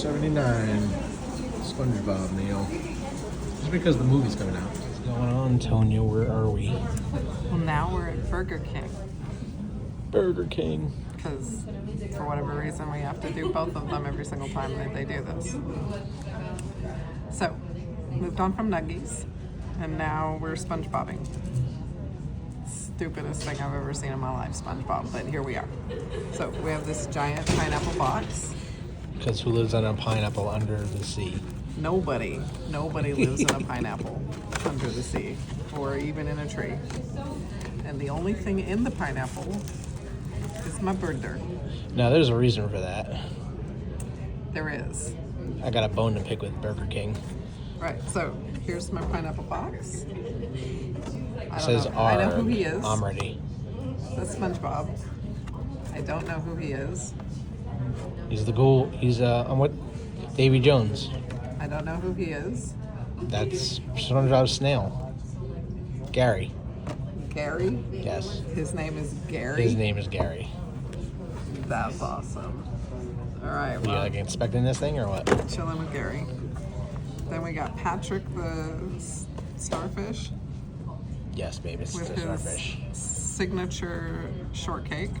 $4.79 SpongeBob meal. Just because the movie's coming out. What's going on, Tonya? Where are we? Well, now we're at Burger King. Burger King. Because for whatever reason, we have to do both of them every single time that they do this. So, moved on from Nuggies, and now we're SpongeBobbing. Stupidest thing I've ever seen in my life, SpongeBob, but here we are. So, we have this giant pineapple box. Because who lives on a pineapple under the sea? Nobody lives in a pineapple under the sea, or even in a tree. And the only thing in the pineapple is my burger. Now, there's a reason for that. There is. I got a bone to pick with Burger King. Right, so here's my pineapple box. It says R. I know who he is. I'm ready. That's SpongeBob. I don't know who he is. He's the ghoul. He's on what? Davy Jones. I don't know who he is. That's SpongeBob's snail. Gary. Gary? Yes. His name is Gary? His name is Gary. That's awesome. All right, Were you like expecting this thing or what? Chilling with Gary. Then we got Patrick the starfish. Yes, baby, it's with the starfish. His signature shortcake.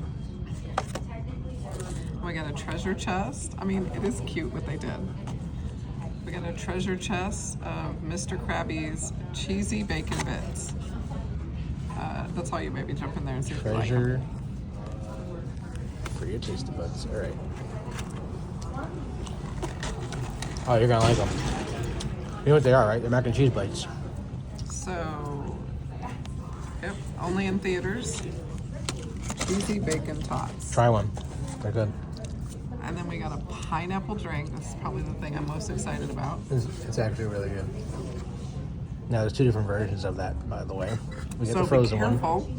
We got a treasure chest. I mean, it is cute what they did. We got a treasure chest of Mr. Krabby's cheesy bacon bits. That's all you maybe jump in there and see if you like Treasure them. for your tasty buds. All right. Oh, you're gonna like them. You know what they are, right? They're mac and cheese bites. So, yep, only in theaters. Cheesy bacon tots. Try one. They're good. And then we got a pineapple drink. This is probably the thing I'm most excited about. It's actually really good. Now, there's two different versions of that, by the way. We get So the frozen be careful one.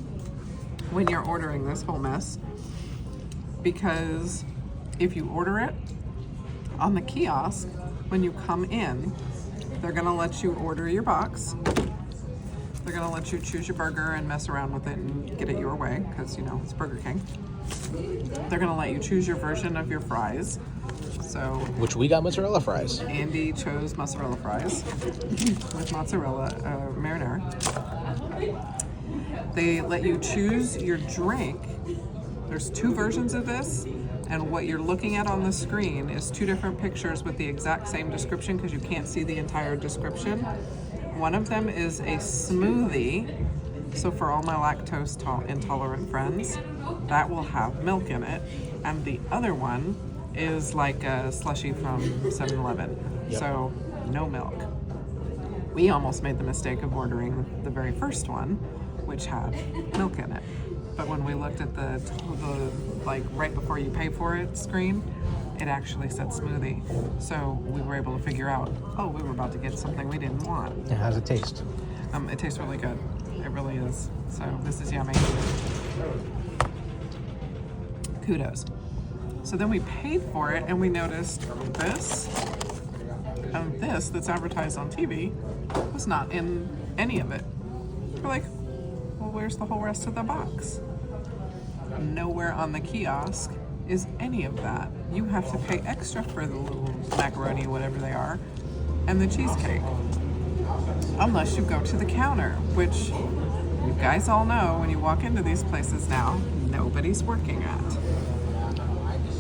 when you're ordering this whole mess, because if you order it on the kiosk, when you come in, they're gonna let you order your box. They're gonna let you choose your burger and mess around with it and get it your way, because you know it's Burger King. They're gonna let you choose your version of your fries. So, Which we got mozzarella fries. Andy chose mozzarella fries with mozzarella marinara. They let you choose your drink. There's two versions of this, and what you're looking at on the screen is two different pictures with the exact same description because you can't see the entire description. One of them is a smoothie. So for all my lactose intolerant friends, that will have milk in it. And the other one is like a slushie from 7-Eleven. Yep. So no milk. We almost made the mistake of ordering the very first one, which had milk in it. But when we looked at the like right before you pay for it screen, it actually said smoothie. So we were able to figure out, oh, we were about to get something we didn't want. And how's it taste? It tastes really good. It really is. So this is yummy. Kudos. So then we paid for it and we noticed this and this that's advertised on TV was not in any of it. We're like, well, where's the whole rest of the box? Nowhere on the kiosk is any of that. You have to pay extra for the little macaroni, whatever they are, and the cheesecake. Unless you go to the counter, which you guys all know when you walk into these places now, nobody's working at.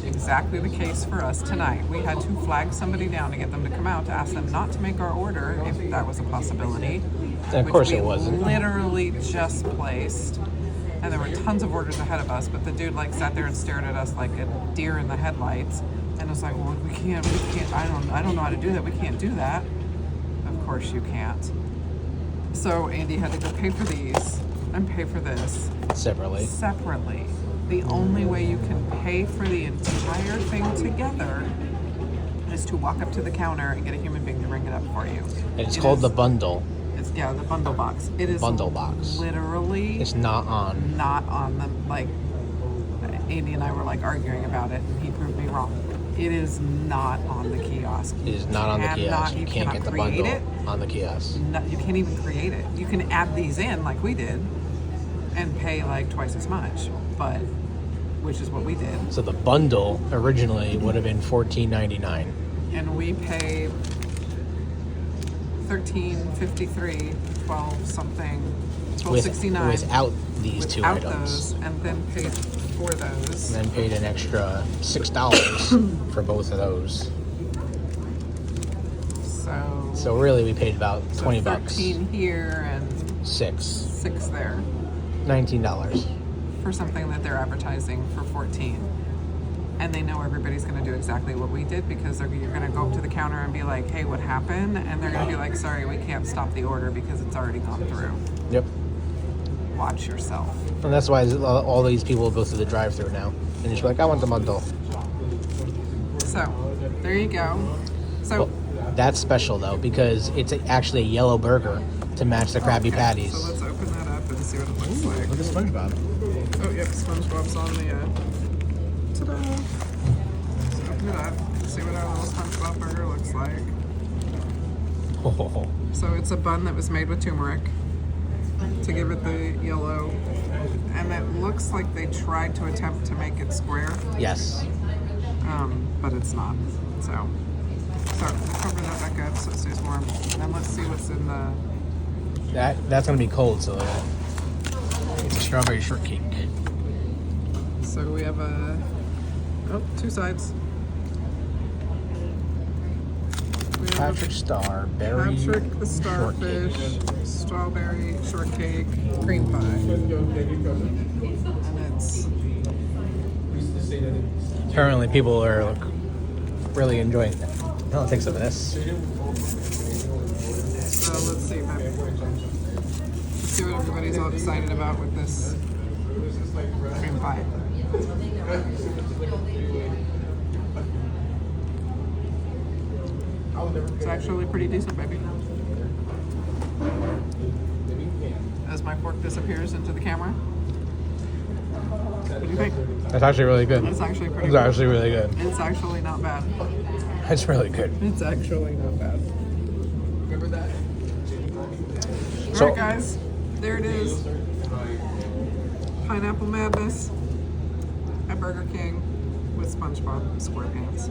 Exactly the case for us tonight. We had to flag somebody down to get them to come out to ask them not to make our order if that was a possibility. And of course it wasn't. Literally just placed. And there were tons of orders ahead of us, but the dude like sat there and stared at us like a deer in the headlights and was like, well, we can't, I don't know how to do that. We can't do that. Of course you can't. So Andy had to go pay for these and pay for this. Separately. The only way you can pay for the entire thing together is to walk up to the counter and get a human being to ring it up for you. And it's called the bundle. The bundle box. It is bundle box. Literally. It's not on. Not on the, like, Andy and I were like arguing about it and he proved me wrong. It is not on the kiosk. It is not on the kiosk. You can't get the bundle on the kiosk. No, you can't even create it. You can add these in like we did and pay like twice as much, which is what we did. So the bundle originally would have been $14.99. and we paid $13.53, 12 something, $12.69 without these two without items. those, and then paid for those. And then paid an extra $6 for both of those. So really, we paid about 20 bucks. 13 here and 6 there $19. for something that they're advertising for 14. And they know everybody's going to do exactly what we did, because you're going to go up to the counter and be like, hey, what happened? And they're going to be like, sorry, we can't stop the order because it's already gone through. Yep. Watch yourself. And that's why all these people go through the drive-thru now. And just be like, I want the bundle. So, there you go. So, Well, that's special, though, because it's actually a yellow burger to match the Krabby Patties. So let's open that up and see what it looks like. Look at SpongeBob. Oh, yep, SpongeBob's on the, ta-da! Let's open it up and see what our little SpongeBob burger looks like. Oh. So it's a bun that was made with turmeric to give it the yellow. And it looks like they tried to attempt to make it square, Yes. but it's not. So we'll cover that back up so it stays warm. And let's see what's in the... That's going to be cold, so it's a strawberry shortcake. So we have two sides. We have Patrick Starberry Patrick the Starfish, shortcake. strawberry shortcake, cream pie. And it's... Apparently, people are really enjoying it. I'll take some of this. So let's see, babe. Let's see what everybody's all excited about with this cream pie. It's actually pretty decent, baby. As my fork disappears into the camera. What do you think? That's actually really good. It's actually pretty It's good. actually really good. It's actually not bad. It's really good. It's actually not bad. Remember that? So- Alright guys, there it is. Pineapple Madness at Burger King with SpongeBob SquarePants.